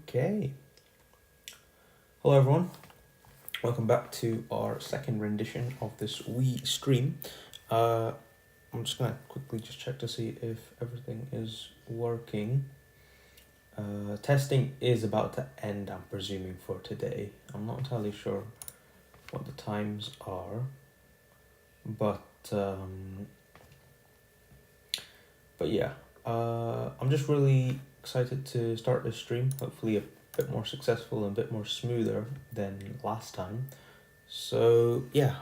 Okay. Hello everyone. Welcome back to our second rendition of this wee stream. I'm just gonna quickly just check to see if everything is working. Testing is about to end, I'm presuming, for today. I'm not entirely sure what the times are, but yeah. I'm just really excited to start this stream. Hopefully a bit more successful and a bit more smoother than last time. So yeah,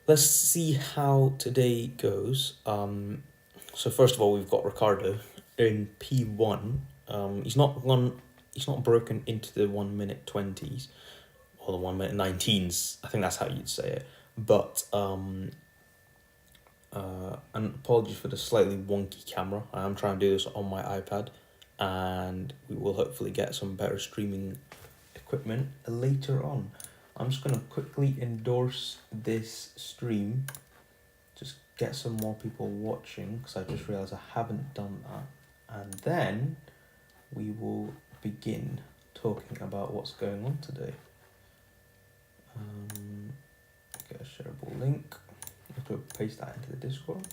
let's see how today goes. So first of all, we've got Ricardo in P1. He's not broken into the 1 minute 20s or the 1 minute 19s. I think that's how you'd say it. But and apologies for the slightly wonky camera. I am trying to do this on my iPad, and we will hopefully get some better streaming equipment later on. I'm just gonna quickly endorse this stream, just get some more people watching, because I just realized I haven't done that, and then we will begin talking about what's going on today. Get a shareable link. I have to paste that into the Discord.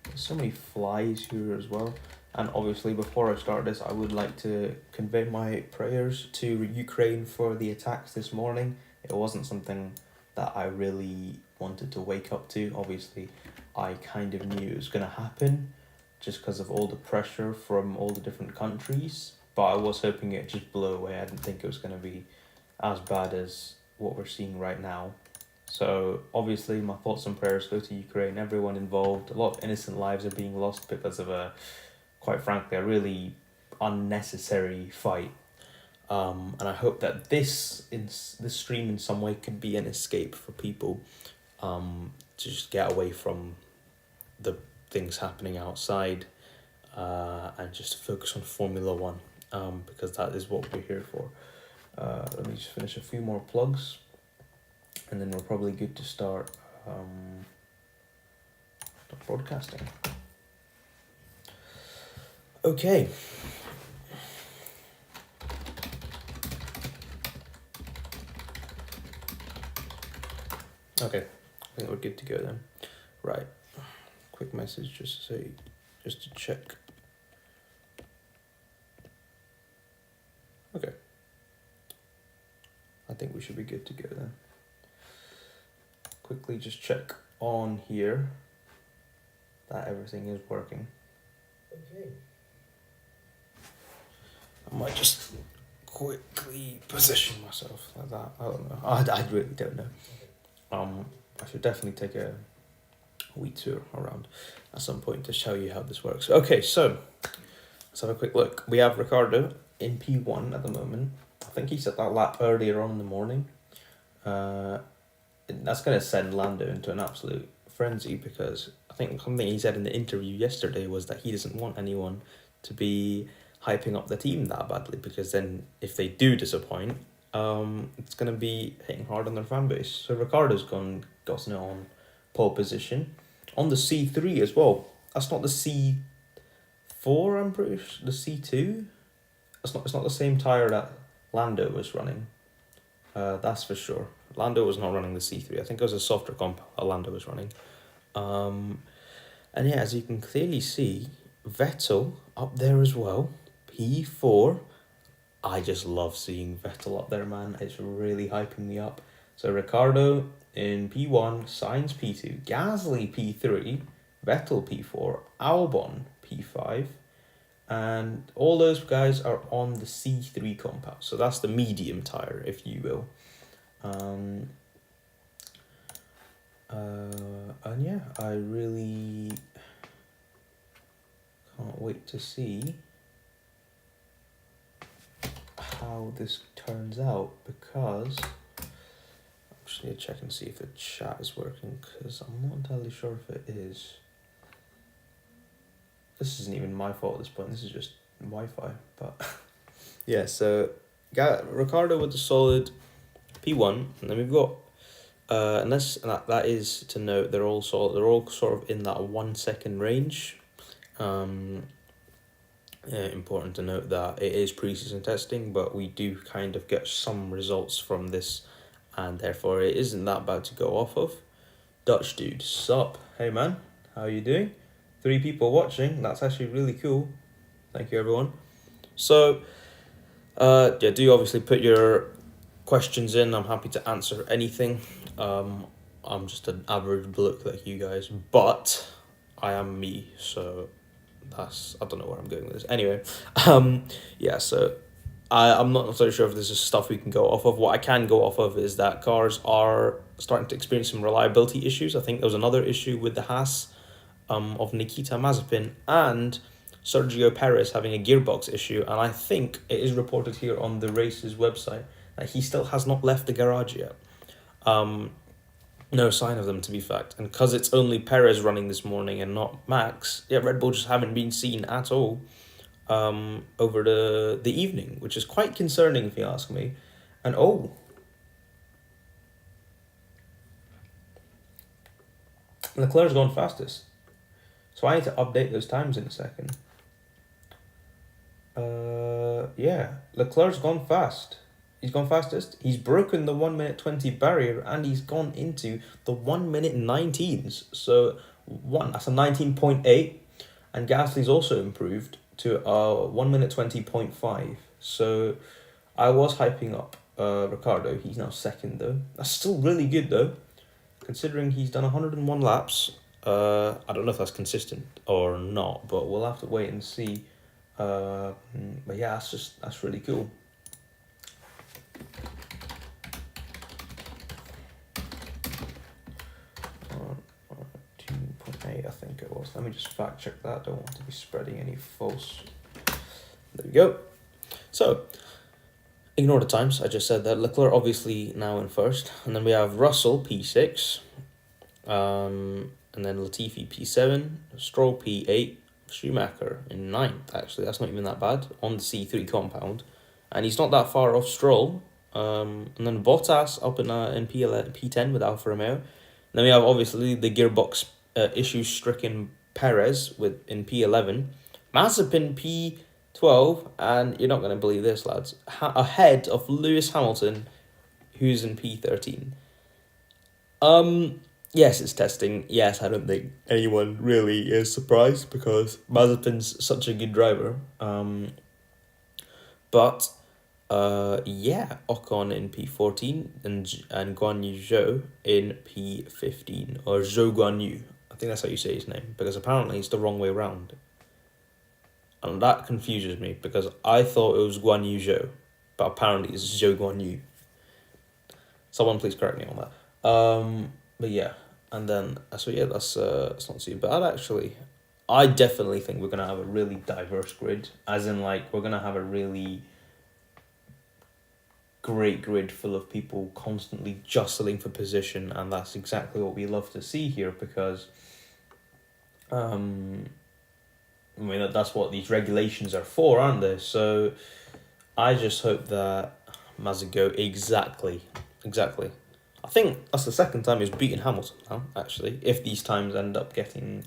There's so many flies here as well. And obviously, before I start this, I would like to convey my prayers to Ukraine for the attacks this morning. It wasn't something that I really wanted to wake up to. Obviously, I kind of knew it was going to happen just because of all the pressure from all the different countries. But I was hoping it'd just blow away. I didn't think it was going to be as bad as what we're seeing right now. So obviously my thoughts and prayers go to Ukraine, everyone involved. A lot of innocent lives are being lost because of quite frankly, a really unnecessary fight. And I hope that this stream in some way could be an escape for people to just get away from the things happening outside and just focus on Formula One, because that is what we're here for. Let me just finish a few more plugs, and then we're probably good to start broadcasting. Okay. Okay, I think we're good to go then. Right, quick message just to check. Okay. I think we should be good to go then. Quickly just check on here that everything is working. Okay. I might just quickly position myself like that. I don't know. I really don't know. I should definitely take a wee tour around at some point to show you how this works. Okay, so let's have a quick look. We have Ricardo in P1 at the moment. I think he set that lap earlier on in the morning. That's going to send Lando into an absolute frenzy, because I think something he said in the interview yesterday was that he doesn't want anyone to be hyping up the team that badly, because then if they do disappoint, it's going to be hitting hard on their fan base. So Ricardo's gotten it on pole position on the C3 as well. That's not the C4, I'm pretty sure. The C2. It's not the same tire that Lando was running. That's for sure. Lando was not running the C3. I think it was a softer compound that Lando was running. And yeah, as you can clearly see, Vettel up there as well. P4. I just love seeing Vettel up there, man. It's really hyping me up. So Ricardo in P1, Sainz P2, Gasly P3, Vettel P4, Albon P5, and all those guys are on the C3 compound. So that's the medium tire, if you will. And yeah, I really can't wait to see how this turns out, because I'm just going to check and see if the chat is working, because I'm not entirely sure if it is. This isn't even my fault at this point, this is just Wi-Fi, but yeah, so Ricardo with the solid P1, and then we've got that is to note, they're all sort of in that 1 second range. Important to note that it is preseason testing, but we do kind of get some results from this, and therefore it isn't that bad to go off of. Dutch dude, sup? Hey man, how you doing? 3 people watching. That's actually really cool. Thank you, everyone. So, yeah, do obviously put your questions in. I'm happy to answer anything. I'm just an average bloke like you guys, but I am me, so I don't know where I'm going with this. Anyway, yeah, so I'm not necessarily sure if this is stuff we can go off of. What I can go off of is that cars are starting to experience some reliability issues. I think there was another issue with the Haas of Nikita Mazepin and Sergio Perez having a gearbox issue, and I think it is reported here on the race's website that he still has not left the garage yet. No sign of them, to be fact. And because it's only Perez running this morning and not Max, yeah, Red Bull just haven't been seen at all over the evening, which is quite concerning if you ask me. And Leclerc's gone fastest. So I need to update those times in a second. Yeah, Leclerc's gone fast. He's gone fastest. He's broken the 1 minute 20 barrier, and he's gone into the 1 minute 19s. So that's a 19.8, and Gasly's also improved to 1 minute 20.5. So I was hyping up Ricardo. He's now second though. That's still really good though, considering he's done 101 laps. I don't know if that's consistent or not, but we'll have to wait and see. But yeah, that's really cool. 2.8, I think it was. Let me just fact check that. Don't want to be spreading any false. There we go. So, ignore the times. I just said that. Leclerc obviously now in first, and then we have Russell P6, and then Latifi P7, Stroll P8, Schumacher in 9th. Actually, that's not even that bad on the C3 compound, and he's not that far off Stroll. And then Bottas up in P10 with Alfa Romeo. And then we have obviously the gearbox issue-stricken Perez in P11, Mazepin P12, and you're not going to believe this, lads, ahead of Lewis Hamilton, who's in P13. Yes, it's testing. Yes, I don't think anyone really is surprised because Mazepin's such a good driver. But yeah, Ocon in P14 and Guan Yu Zhou in P15, or Zhou Guan Yu. I think that's how you say his name, because apparently it's the wrong way around. And that confuses me, because I thought it was Guan Yu Zhou, but apparently it's Zhou Guan Yu. Someone please correct me on that. But yeah, and then, so yeah, that's not too bad actually. I definitely think we're going to have a really diverse grid, as in like we're going to have a really great grid full of people constantly jostling for position, and that's exactly what we love to see here, because I mean that's what these regulations are for, aren't they? So I just hope that Mazda go exactly. I think that's the second time he's beaten Hamilton now, actually, if these times end up getting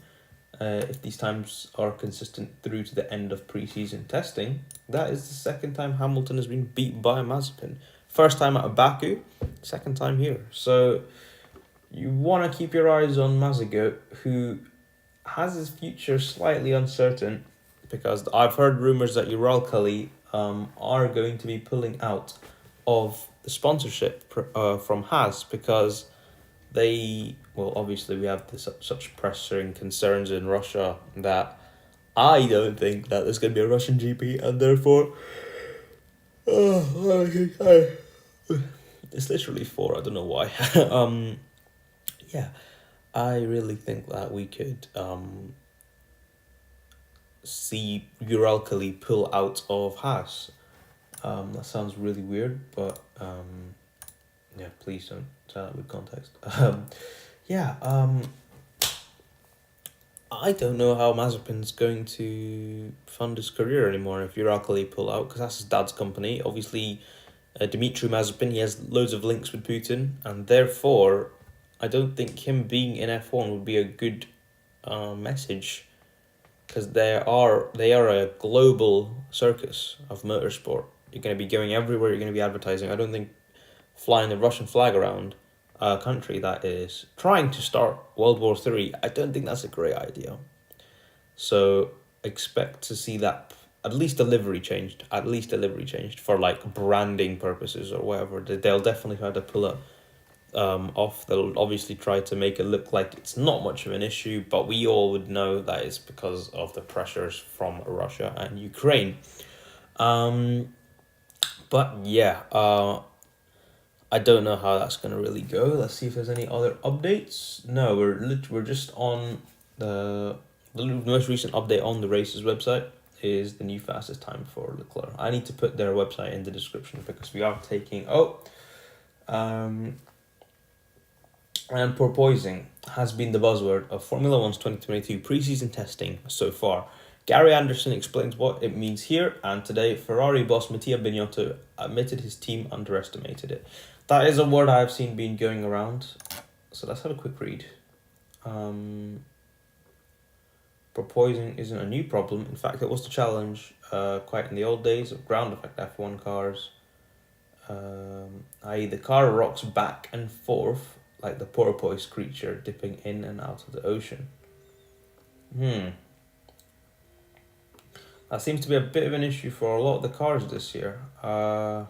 if these times are consistent through to the end of pre-season testing. That is the second time Hamilton has been beaten by Mazepin. First time out of Baku, second time here. So you want to keep your eyes on Mazda, who has his future slightly uncertain, because I've heard rumours that Uralkali are going to be pulling out of the sponsorship from Haas, because obviously we have such pressing concerns in Russia that I don't think that there's going to be a Russian GP, and therefore it's literally 4, I don't know why. Yeah, I really think that we could see Uralkali pull out of Haas. That sounds really weird, but yeah, please don't say that with context. I don't know how Mazepin's going to fund his career anymore if Uralkali pull out, because that's his dad's company. Obviously, Dmitry Mazepin, he has loads of links with Putin, and therefore, I don't think him being in F1 would be a good message, because they are a global circus of motorsport. You're going to be going everywhere. You're going to be advertising. I don't think flying the Russian flag around a country that is trying to start World War III, I don't think that's a great idea. So expect to see that at least a livery changed. For like branding purposes or whatever. They'll definitely try to pull it off. They'll obviously try to make it look like it's not much of an issue, but we all would know that it's because of the pressures from Russia and Ukraine. But yeah, I don't know how that's gonna really go. Let's see if there's any other updates. No, we're just on the most recent update on the races website is the new fastest time for Leclerc. I need to put their website in the description because we are taking and porpoising has been the buzzword of Formula One's 2022 preseason testing so far. Gary Anderson explains what it means here, and today Ferrari boss Mattia Binotto admitted his team underestimated it. That is a word I have seen being going around, so let's have a quick read. Porpoising isn't a new problem. In fact, it was the challenge quite in the old days of ground effect F1 cars, i.e. the car rocks back and forth like the porpoise creature dipping in and out of the ocean. That seems to be a bit of an issue for a lot of the cars this year. I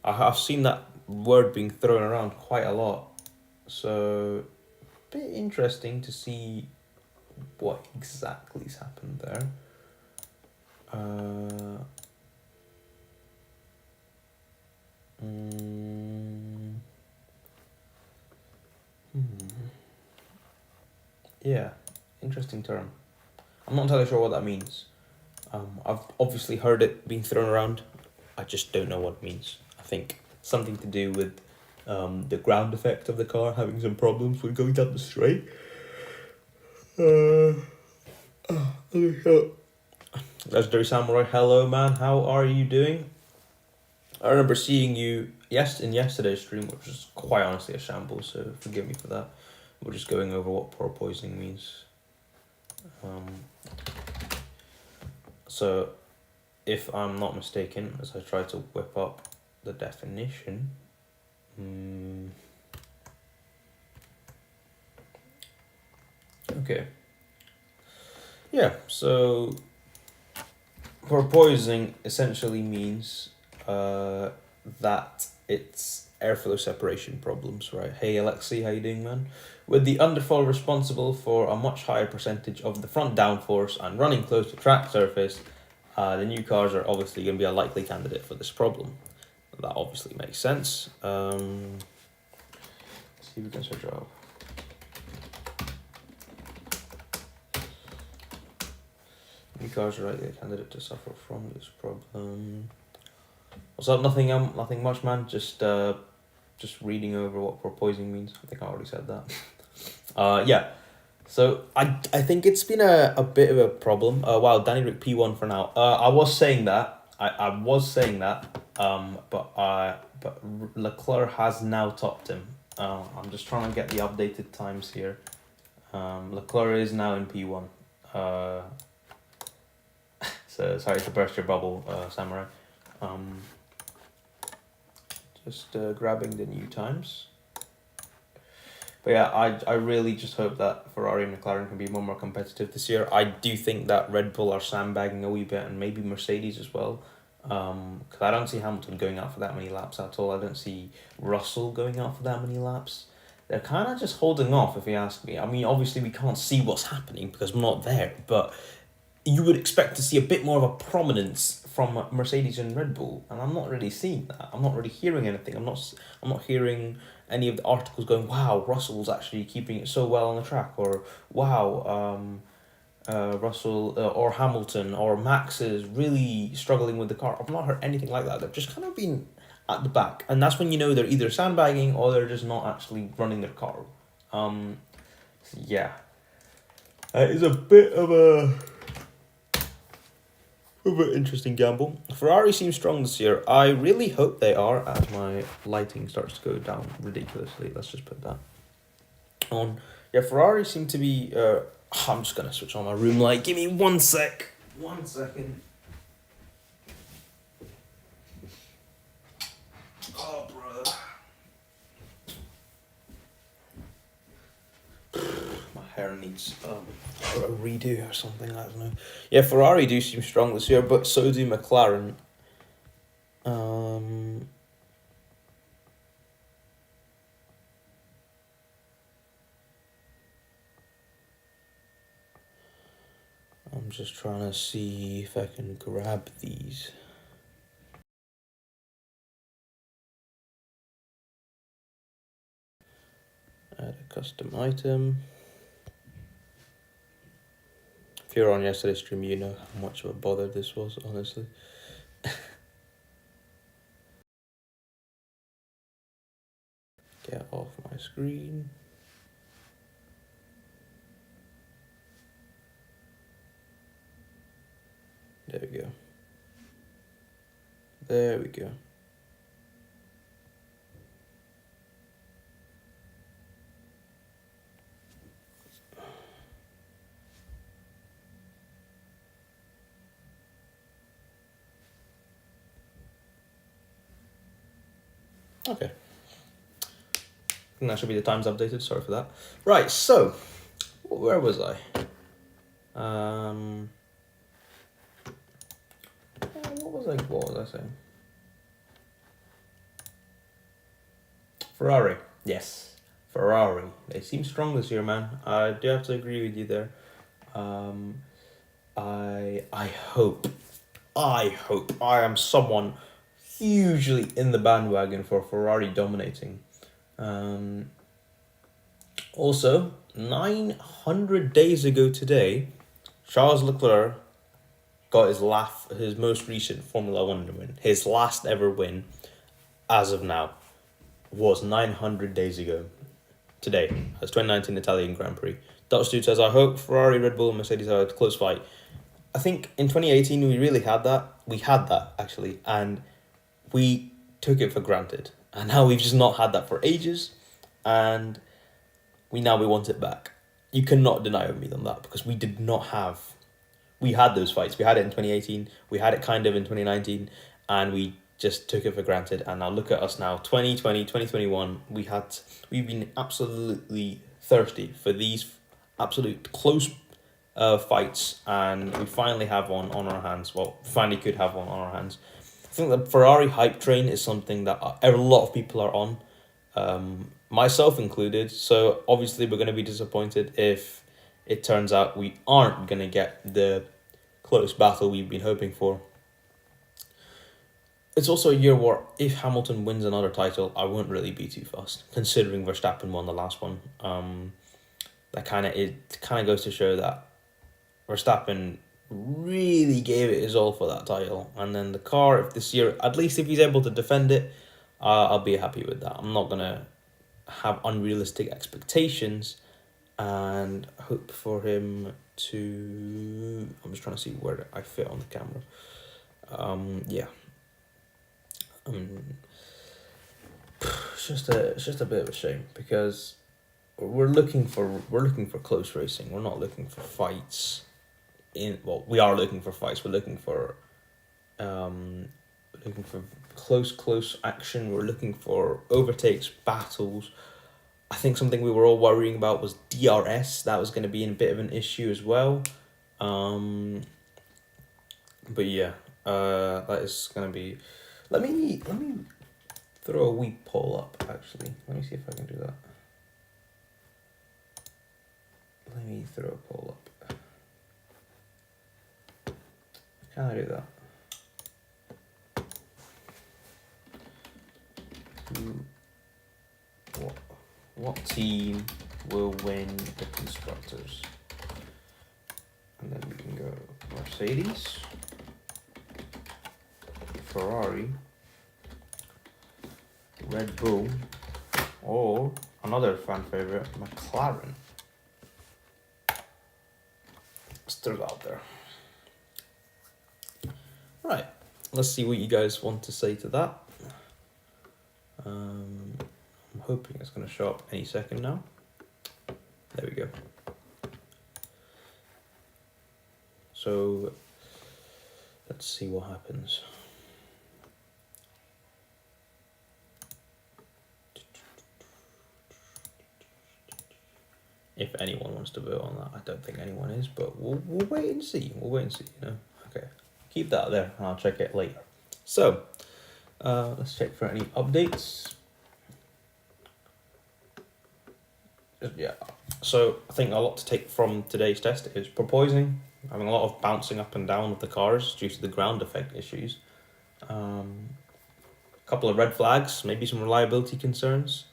have seen that word being thrown around quite a lot. So, a bit interesting to see what exactly's happened there. Yeah, interesting term. I'm not entirely sure what that means. I've obviously heard it being thrown around. I just don't know what it means. I think something to do with the ground effect of the car having some problems when going down the straight. Legendary Samurai, hello man, how are you doing? I remember seeing you in yesterday's stream, which was quite honestly a shambles, so forgive me for that. We're just going over what porpoising means. So, if I'm not mistaken, as I try to whip up the definition, okay. Yeah, so porpoising essentially means that it's airflow separation problems, right? Hey Alexei, how you doing, man? With the underflow responsible for a much higher percentage of the front downforce and running close to track surface, the new cars are obviously going to be a likely candidate for this problem. That obviously makes sense. Let's see if we can search up. New cars are likely a candidate to suffer from this problem. What's up? Nothing much, man. Just reading over what porpoising means. I think I already said that. Yeah. So I think it's been a bit of a problem. Wow, Danny Rick P1 for now. I was saying that. But Leclerc has now topped him. I'm just trying to get the updated times here. Leclerc is now in P1. So sorry to burst your bubble, Samurai. Just grabbing the new times. But yeah, I really just hope that Ferrari and McLaren can be more competitive this year. I do think that Red Bull are sandbagging a wee bit, and maybe Mercedes as well. Because I don't see Hamilton going out for that many laps at all. I don't see Russell going out for that many laps. They're kind of just holding off, if you ask me. I mean, obviously we can't see what's happening because we're not there, but you would expect to see a bit more of a prominence from Mercedes and Red Bull, and I'm not really seeing that. I'm not really hearing anything. I'm not hearing any of the articles going, wow, Russell's actually keeping it so well on the track, or wow, Russell or Hamilton or Max is really struggling with the car. I've not heard anything like that. They've just kind of been at the back, and that's when you know they're either sandbagging or they're just not actually running their car. Yeah, it is a bit of a A very interesting gamble. Ferrari seems strong this year. I really hope they are, as my lighting starts to go down ridiculously. Let's just put that on. Yeah, Ferrari seem to be... I'm just going to switch on my room light. Give me 1 sec. 1 second. Oh, brother. My hair needs a redo or something, I don't know. Yeah, Ferrari do seem strong this year, but so do McLaren. I'm just trying to see if I can grab these. Add a custom item. If you were on yesterday's stream, you know how much of a bother this was, honestly. Get off my screen. There we go. There we go. Okay. I think that should be the times updated. Sorry for that. Right, so where was I? What was I saying? Ferrari. Yes. Ferrari. They seem strong this year, man. I do have to agree with you there. I hope I am someone hugely in the bandwagon for Ferrari dominating. Also, 900 days ago today, Charles Leclerc got his most recent Formula 1 win. His last ever win, as of now, was 900 days ago. Today, as 2019 Italian Grand Prix. Dutch Dude says, I hope Ferrari, Red Bull, and Mercedes have a close fight. I think in 2018 we really had that. We had that, actually, and we took it for granted. And now we've just not had that for ages, and we want it back. You cannot deny me on that, because we did not have... We had those fights. We had it in 2018. We had it kind of in 2019, and we just took it for granted. And now look at us now, 2020, 2021. We've been absolutely thirsty for these absolute close fights, and we finally have one on our hands. Well, finally could have one on our hands. I think the Ferrari hype train is something that a lot of people are on, myself included. So obviously we're going to be disappointed if it turns out we aren't going to get the close battle we've been hoping for. It's also a year where if Hamilton wins another title, I won't really be too fussed, considering Verstappen won the last one. It kind of goes to show that Verstappen really gave it his all for that title. And then the car, if this year, at least if he's able to defend it, I'll be happy with that. I'm not going to have unrealistic expectations and hope for him to... I'm just trying to see where I fit on the camera. Yeah. It's just a bit of a shame, because we're looking for close racing. We're not looking for fights. We are looking for fights. We're looking for close action. We're looking for overtakes, battles. I think something we were all worrying about was DRS. That was going to be a bit of an issue as well. But yeah, that is going to be... Let me throw a wee poll up, actually. Let me see if I can do that. Let me throw a poll up. Can I do that? What team will win the constructors? And then we can go Mercedes, Ferrari, Red Bull, or another fan favorite, McLaren. Let's throw it out there. let's see what you guys want to say to that. I'm hoping it's going to show up any second now. There we go. So let's see what happens. If anyone wants to vote on that, I don't think anyone is, but we'll wait and see. We'll wait and see, you know. Okay, keep that there, and I'll check it later. So, let's check for any updates. Yeah, so I think a lot to take from today's test is porpoising, having a lot of bouncing up and down of the cars due to the ground effect issues. A couple of red flags, maybe some reliability concerns,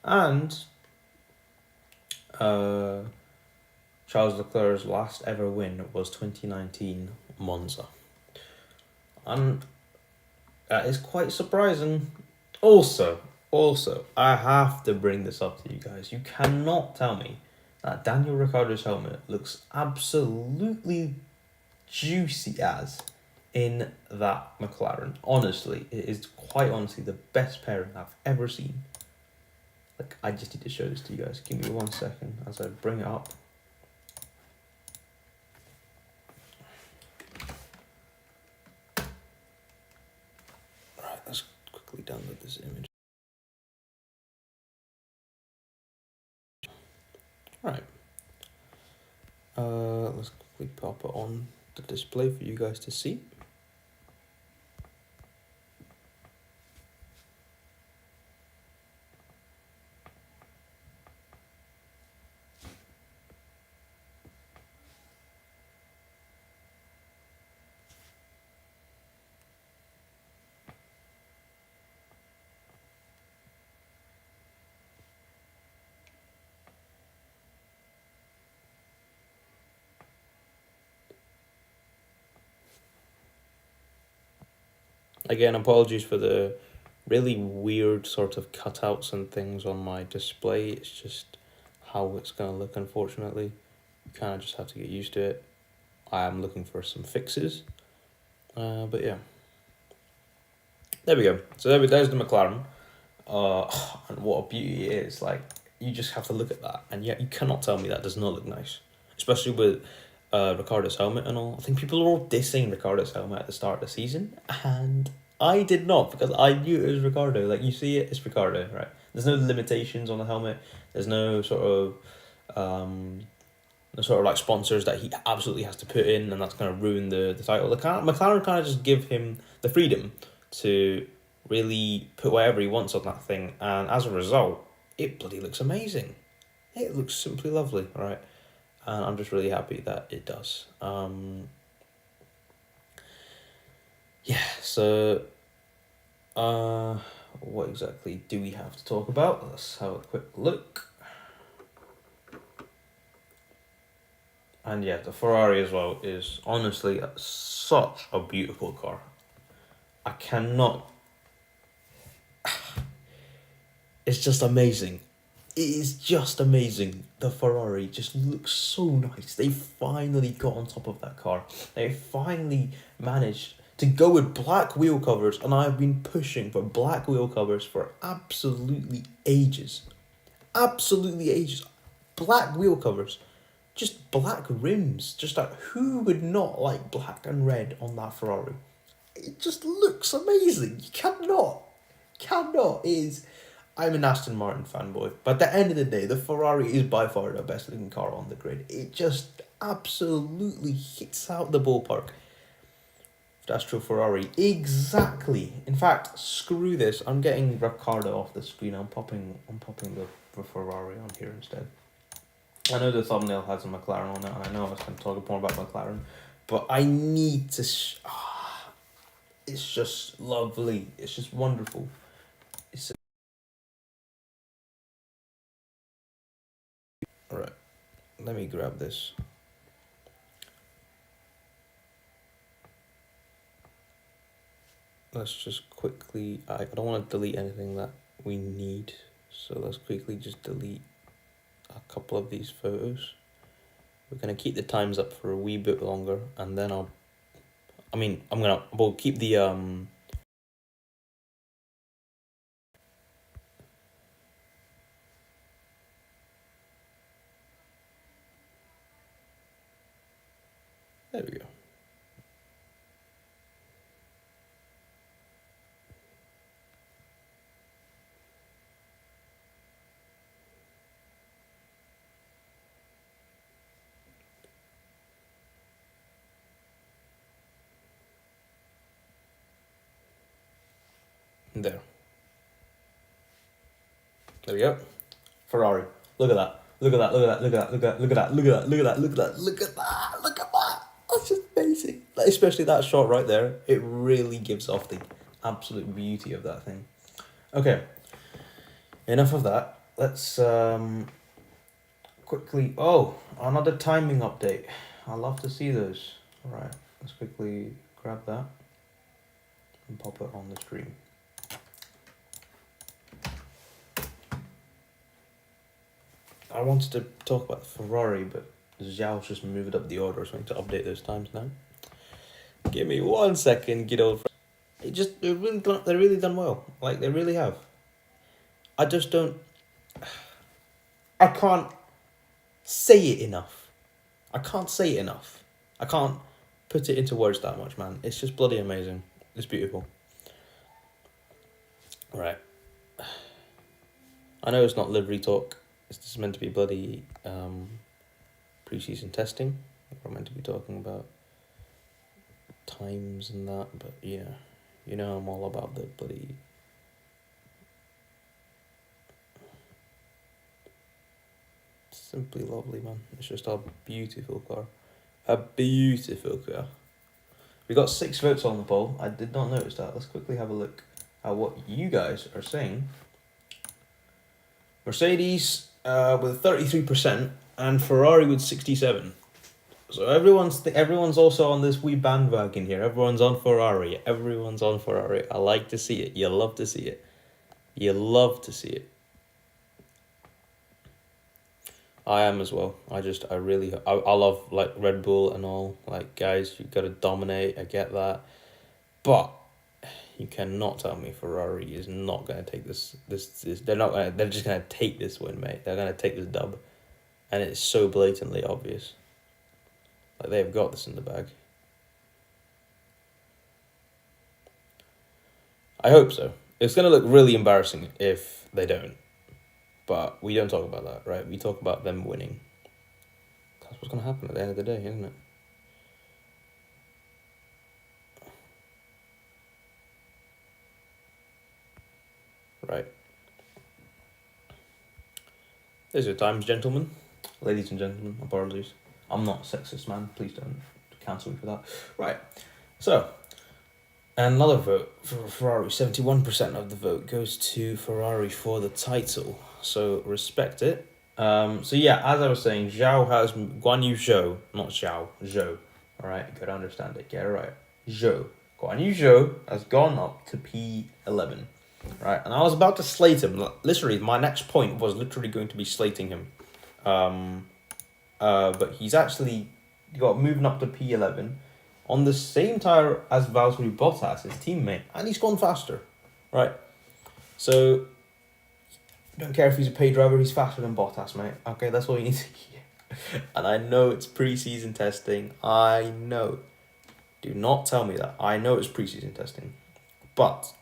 and Charles Leclerc's last ever win was 2019 Monza. And that is quite surprising. Also, I have to bring this up to you guys. You cannot tell me that Daniel Ricciardo's helmet looks absolutely juicy as in that McLaren. Honestly, it is quite honestly the best pairing I've ever seen. Like, I just need to show this to you guys. Give me 1 second as I bring it up. Right, let's quickly download this image. Right. Let's quickly pop it on the display for you guys to see. Again, apologies for the really weird sort of cutouts and things on my display. It's just how it's going to look, unfortunately. You kind of just have to get used to it. I am looking for some fixes. But yeah. There we go. So there's the McLaren. And what a beauty it is. Like, you just have to look at that. And yet you cannot tell me that does not look nice. Especially with Ricciardo's helmet and all. I think people are all dissing Ricciardo's helmet at the start of the season, and I did not, because I knew it was Ricciardo. Like, you see it, it's Ricciardo, right? There's no limitations on the helmet. There's no sort of like sponsors that he absolutely has to put in, and that's going to ruin the title. McLaren kind of just give him the freedom to really put whatever he wants on that thing, and as a result, it bloody looks amazing. It looks simply lovely, right? And I'm just really happy that it does. Yeah, so what exactly do we have to talk about? Let's have a quick look. And yeah, the Ferrari as well is honestly such a beautiful car. I cannot... It's just amazing. It is just amazing. The Ferrari just looks so nice. They finally got on top of that car. They finally managed to go with black wheel covers, and I've been pushing for black wheel covers for absolutely ages. Absolutely ages. Black wheel covers. Just black rims. Just like, who would not like black and red on that Ferrari? It just looks amazing. You cannot. It is... I'm an Aston Martin fanboy, but at the end of the day, the Ferrari is by far the best looking car on the grid. It just absolutely hits out the ballpark. That's true Ferrari. Exactly. In fact, screw this. I'm getting Ricciardo off the screen. I'm popping the Ferrari on here instead. I know the thumbnail has a McLaren on it, and I know I was going to talk more about McLaren, but I need to... it's just lovely. It's just wonderful. It's... Alright, let me grab this. Let's just quickly... I don't want to delete anything that we need, so let's quickly just delete a couple of these photos. We're going to keep the times up for a wee bit longer, and then I mean, we'll keep the there we go. There. There we go. Ferrari. Look at that. Look at that. Look at that. Look at that. Look at that. Look at that. Look at that. Look at that. Look at that. Look at that. Look at that. That's just amazing. Especially that shot right there. It really gives off the absolute beauty of that thing. Okay. Enough of that. Let's quickly. Oh, another timing update. I love to see those. All right. Let's quickly grab that and pop it on the screen. I wanted to talk about Ferrari, but Zhao's just moved up the order or something to update those times now. Give me 1 second, good old friend. They're really done well. Like, they really have. I just don't... I can't say it enough. I can't say it enough. I can't put it into words that much, man. It's just bloody amazing. It's beautiful. Right. I know it's not livery talk. This is meant to be bloody pre-season testing. We're meant to be talking about times and that, but yeah, you know I'm all about the bloody... Simply lovely, man. It's just a beautiful car. A beautiful car. We got 6 votes on the poll. I did not notice that. Let's quickly have a look at what you guys are saying. Mercedes with 33% and Ferrari with 67%. So everyone's also on this wee bandwagon here. Everyone's on Ferrari. Everyone's on Ferrari. I like to see it. You love to see it. You love to see it. I am as well. I love like Red Bull and all. Like, guys, you gotta dominate. I get that, but you cannot tell me Ferrari is not gonna take this. They're not gonna. They're just gonna take this win, mate. They're gonna take this dub, and it's so blatantly obvious. Like, they've got this in the bag. I hope so. It's gonna look really embarrassing if they don't. But we don't talk about that, right? We talk about them winning. That's what's going to happen at the end of the day, isn't it? Right. There's your times, gentlemen. Ladies and gentlemen, apologies. I'm not a sexist, man. Please don't cancel me for that. Right. So, another vote for Ferrari. 71% of the vote goes to Ferrari for the title. So, respect it. So yeah, as I was saying, Guan Yu Zhou, not Zhao, Zhou. Alright, you gotta understand it, get it right. Zhou. Guan Yu Zhou has gone up to P11. Right, and I was about to slate him. Literally, my next point was literally going to be slating him. But he's actually got moving up to P11 on the same tire as Valtteri Bottas, his teammate, and he's gone faster. Right, so don't care if he's a paid driver, he's faster than Bottas, mate. Okay, that's all you need to hear. And I know it's pre-season testing. I know. Do not tell me that. I know it's pre-season testing. But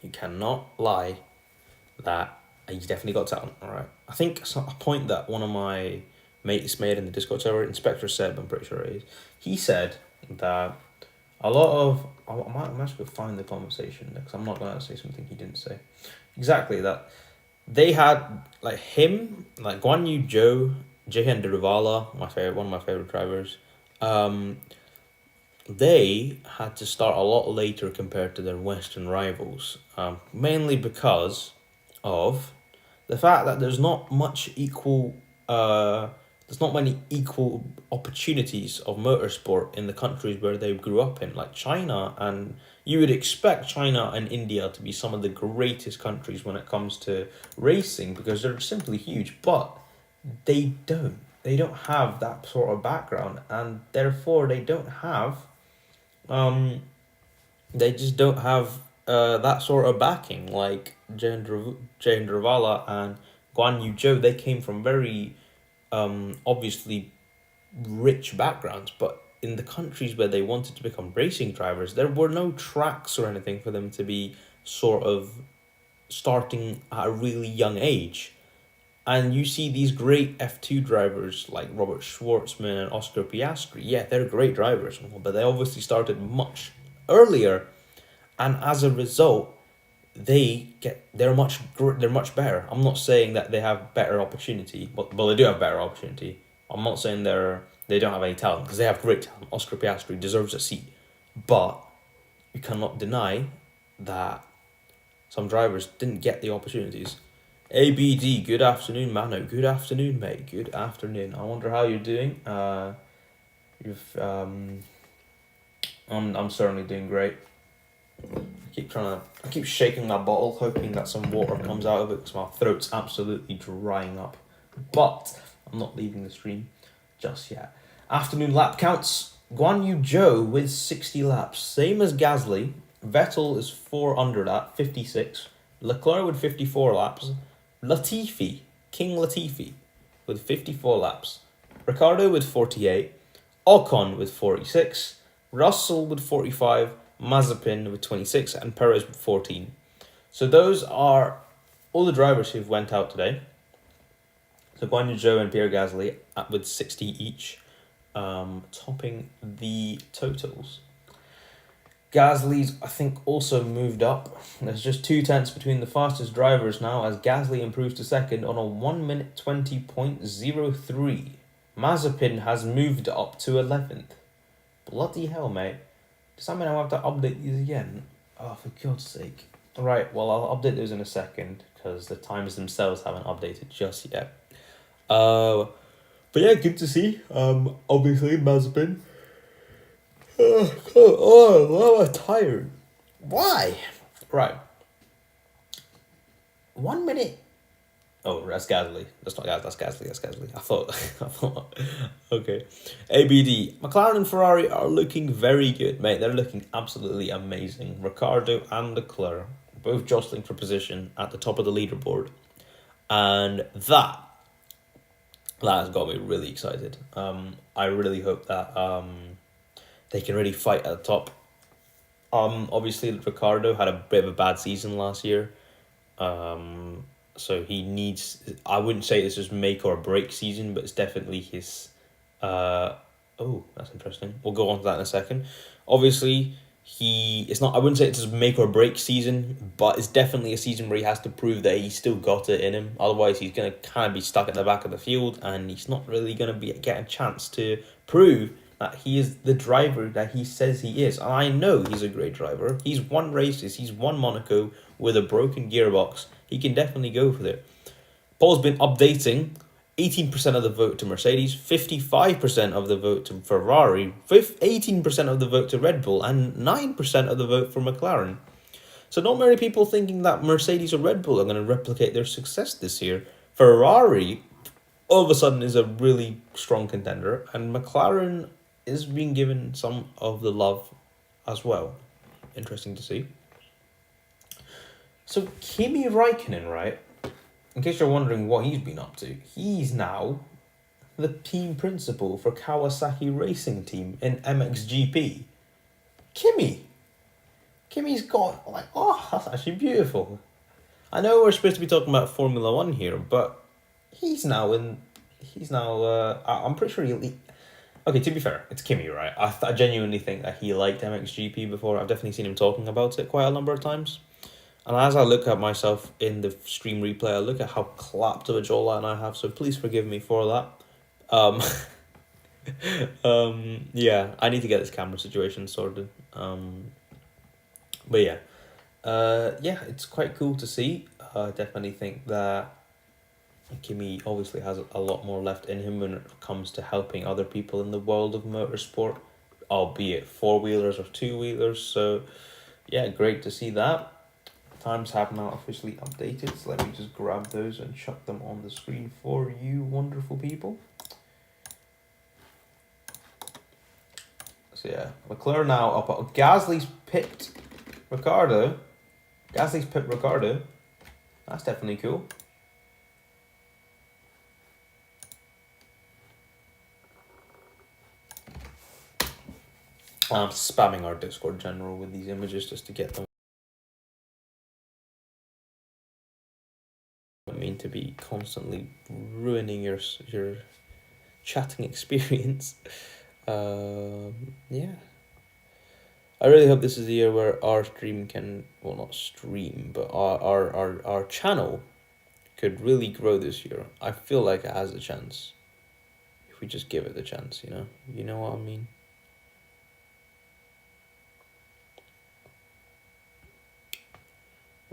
you cannot lie that he's definitely got talent, alright? I think a point that one of my mates made in the Discord server, Inspector Seb, I'm pretty sure it is, he said that a lot of... I might actually find the conversation, because I'm not going to say something he didn't say. Exactly, that they had, like, him, like Guan Yu Zhou, Jehan Derivala, one of my favorite drivers. They had to start a lot later compared to their Western rivals, mainly because of the fact that there's not many equal opportunities of motorsport in the countries where they grew up in, like China, and you would expect China and India to be some of the greatest countries when it comes to racing because they're simply huge, but they don't have that sort of background, and therefore they don't have They just don't have that sort of backing. Like Jane Dravala and Guan Yu Zhou, they came from very obviously rich backgrounds, but in the countries where they wanted to become racing drivers, there were no tracks or anything for them to be sort of starting at a really young age. And you see these great F2 drivers like Robert Schwartzman and Oscar Piastri. Yeah, they're great drivers, but they obviously started much earlier, and as a result, they're much better. I'm not saying that they have better opportunity, but well, they do have better opportunity. I'm not saying they don't have any talent, because they have great talent. Oscar Piastri deserves a seat, but you cannot deny that some drivers didn't get the opportunities. ABD, good afternoon, Mano. Good afternoon, mate. Good afternoon. I wonder how you're doing. You've I'm certainly doing great. I keep shaking my bottle, hoping that some water comes out of it, because my throat's absolutely drying up. But I'm not leaving the stream just yet. Afternoon lap counts. Guan Yu Zhou with 60 laps, same as Gasly. Vettel is 4 under that, 56. Leclerc with 54 laps. Latifi, King Latifi, with 54 laps. Ricardo with 48. Ocon with 46. Russell with 45. Mazepin with 26, and Perez with 14. So those are all the drivers who've went out today. So Guan Yu Zhou and Pierre Gasly with 60 each, topping the totals. Gasly's, I think, also moved up. There's just 2 tenths between the fastest drivers now, as Gasly improves to second on a 1 minute 20.03. Mazepin has moved up to 11th. Bloody hell, mate. Does that mean I have to update these again? Oh, for God's sake. Right, well, I'll update those in a second, because the times themselves haven't updated just yet. But yeah, good to see. Obviously, Mazepin. I'm tired. Why? Right. 1 minute. Oh, that's Gasly. That's not Gasly. That's Gasly. I thought. Okay. ABD. McLaren and Ferrari are looking very good, mate. They're looking absolutely amazing. Ricardo and Leclerc both jostling for position at the top of the leaderboard, and that has got me really excited. I really hope that they can really fight at the top. Obviously, Ricardo had a bit of a bad season last year. So he needs, I wouldn't say this is make or break season, but it's definitely his, oh, that's interesting. We'll go on to that in a second. Obviously, I wouldn't say it's his make or break season, but it's definitely a season where he has to prove that he's still got it in him. Otherwise, he's going to kind of be stuck at the back of the field, and he's not really going to get a chance to prove that he is the driver that he says he is. I know he's a great driver. He's won races. He's won Monaco with a broken gearbox. He can definitely go for it. Paul's been updating 18% of the vote to Mercedes, 55% of the vote to Ferrari, 18% of the vote to Red Bull, and 9% of the vote for McLaren. So not many people thinking that Mercedes or Red Bull are going to replicate their success this year. Ferrari, all of a sudden, is a really strong contender, and McLaren is being given some of the love as well. Interesting to see. So Kimi Räikkönen, right? In case you're wondering what he's been up to, he's now the team principal for Kawasaki Racing Team in MXGP. Kimi's got, like, oh, that's actually beautiful. I know we're supposed to be talking about Formula 1 here, but I'm pretty sure he'll... Okay, to be fair, it's Kimi, right? I genuinely think that he liked MXGP before. I've definitely seen him talking about it quite a number of times. And as I look at myself in the stream replay, I look at how clapped of a jawline I have, so please forgive me for that. Yeah, I need to get this camera situation sorted. But yeah. Yeah, it's quite cool to see. I definitely think that Kimi obviously has a lot more left in him when it comes to helping other people in the world of motorsport, albeit 4-wheelers or 2-wheelers. So yeah, great to see that. Times have now officially updated, so let me just grab those and chuck them on the screen for you wonderful people. So yeah, Leclerc now up. Gasly's pipped Ricardo. Gasly's pipped Ricardo. That's definitely cool. I'm spamming our Discord general with these images just to get them. I mean to be constantly ruining your chatting experience. Yeah. I really hope this is the year where our stream can, well, not stream, but our channel could really grow this year. I feel like it has a chance if we just give it the chance, you know? You know what I mean?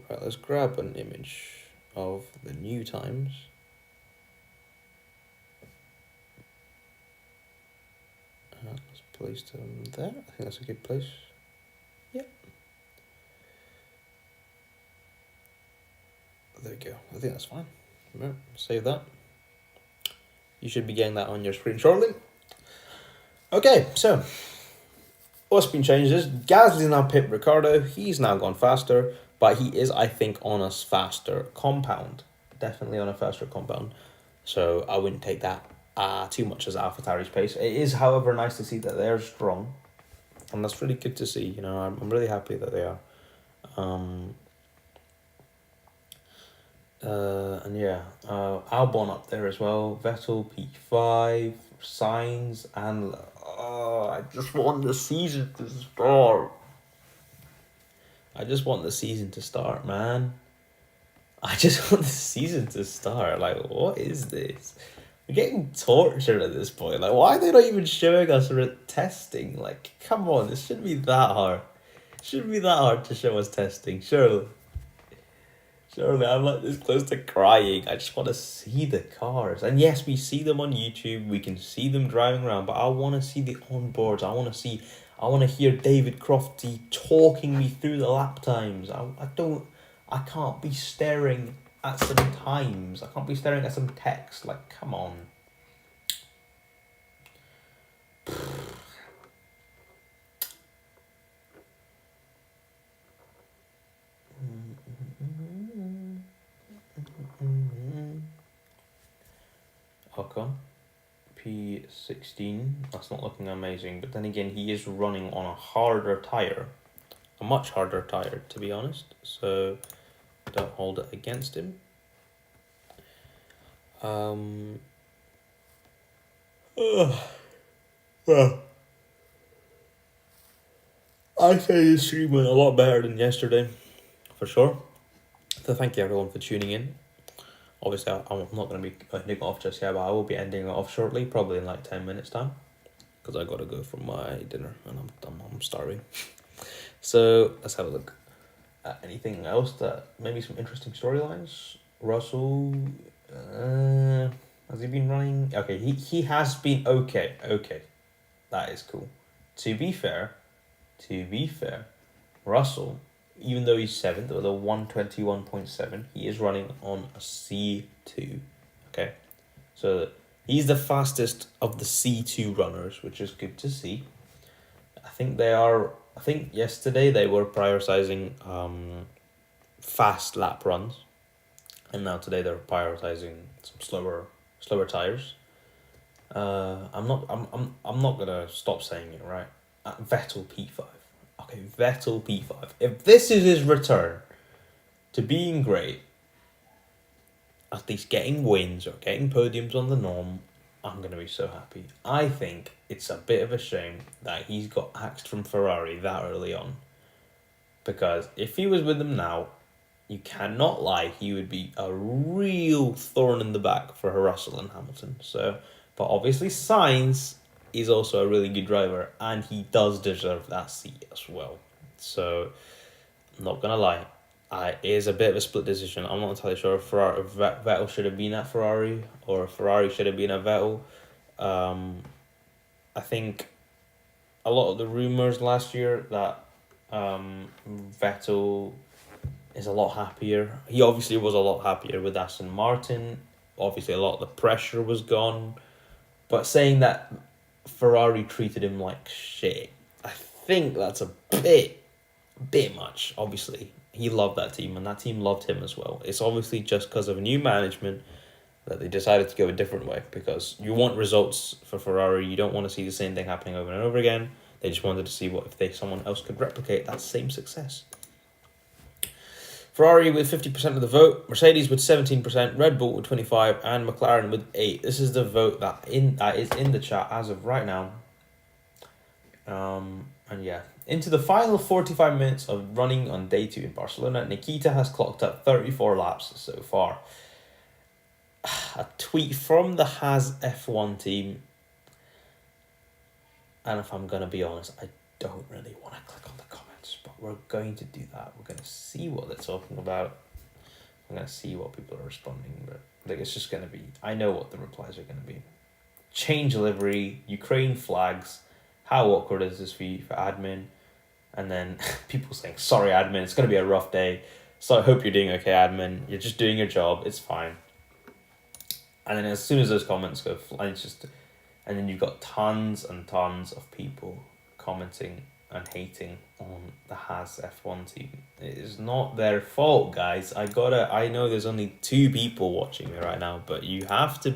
Right, let's grab an image of the new times. Let's place them there. I think that's a good place. Yep. There we go. I think that's fine. Right, save that. You should be getting that on your screen shortly. Okay, so what's been changed is Gasly's now pipped Ricardo. He's now gone faster, but he is, I think, on a faster compound. Definitely on a faster compound. So I wouldn't take that too much as AlphaTauri's pace. It is, however, nice to see that they're strong, and that's really good to see. You know, I'm really happy that they are. And yeah, Albon up there as well. Vettel P5, Sainz, and I just want the season to start. I just want the season to start, man. I just want the season to start. Like, what is this? We're getting tortured at this point. Like, why are they not even showing us testing? Like, come on, this shouldn't be that hard. It shouldn't be that hard to show us testing, surely. Surely, I'm like this close to crying. I just want to see the cars. And yes, we see them on YouTube. We can see them driving around. But I want to see the onboards. I want to hear David Crofty talking me through the lap times. I can't be staring at some times. I can't be staring at some text. Like, come on. Ocon, P16. That's not looking amazing. But then again, he is running on a harder tyre. A much harder tyre, to be honest. So don't hold it against him. Well, I say this stream went a lot better than yesterday, for sure. So thank you everyone for tuning in. Obviously, I'm not going to be ending it off just yet, but I will be ending it off shortly, probably in like 10 minutes time, because I got to go for my dinner and I'm starving. So let's have a look at anything else that maybe some interesting storylines. Russell, has he been running? Okay, he has been okay. That is cool. To be fair, Russell, even though he's 7th with a 121.7, he is running on a C2. Okay, so he's the fastest of the C2 runners, which is good to see. I think yesterday they were prioritizing fast lap runs, and now today they're prioritizing some slower tires. I'm not gonna stop saying it, right? Vettel P5. Okay, Vettel P5. If this is his return to being great, at least getting wins or getting podiums on the norm, I'm going to be so happy. I think it's a bit of a shame that he's got axed from Ferrari that early on. Because if he was with them now, you cannot lie, he would be a real thorn in the back for Russell and Hamilton. So, but obviously Sainz is also a really good driver, and he does deserve that seat as well. So, I'm not going to lie. It is a bit of a split decision. I'm not entirely sure if Vettel should have been at Ferrari or if Ferrari should have been at Vettel. I think a lot of the rumours last year that Vettel is a lot happier. He obviously was a lot happier with Aston Martin. Obviously, a lot of the pressure was gone. But saying that Ferrari treated him like shit think that's a bit much. Obviously, he loved that team, and that team loved him as well. It's obviously just because of new management that they decided to go a different way, because you want results for Ferrari. You don't want to see the same thing happening over and over again. They just wanted to see what if someone else could replicate that same success. Ferrari with 50% of the vote, Mercedes with 17%, Red Bull with 25%, and McLaren with 8%. This is the vote that is in the chat as of right now. And yeah, into the final 45 minutes of running on day 2 in Barcelona, Nikita has clocked up 34 laps so far. A tweet from the Haas F1 team, and if I'm going to be honest, I don't really want to click on the comments, but we're going to do that. We're going to see what they're talking about. I'm going to see what people are responding, but like, it's just going to be, I know what the replies are going to be. Change livery, Ukraine flags, how awkward is this for you, for admin? And then people saying, sorry admin, it's going to be a rough day, so I hope you're doing okay admin, you're just doing your job, it's fine. And then as soon as those comments go flying, and then you've got tons and tons of people commenting and hating on the Haas F1 team. It is not their fault, guys. I know there's only 2 people watching me right now, but you have to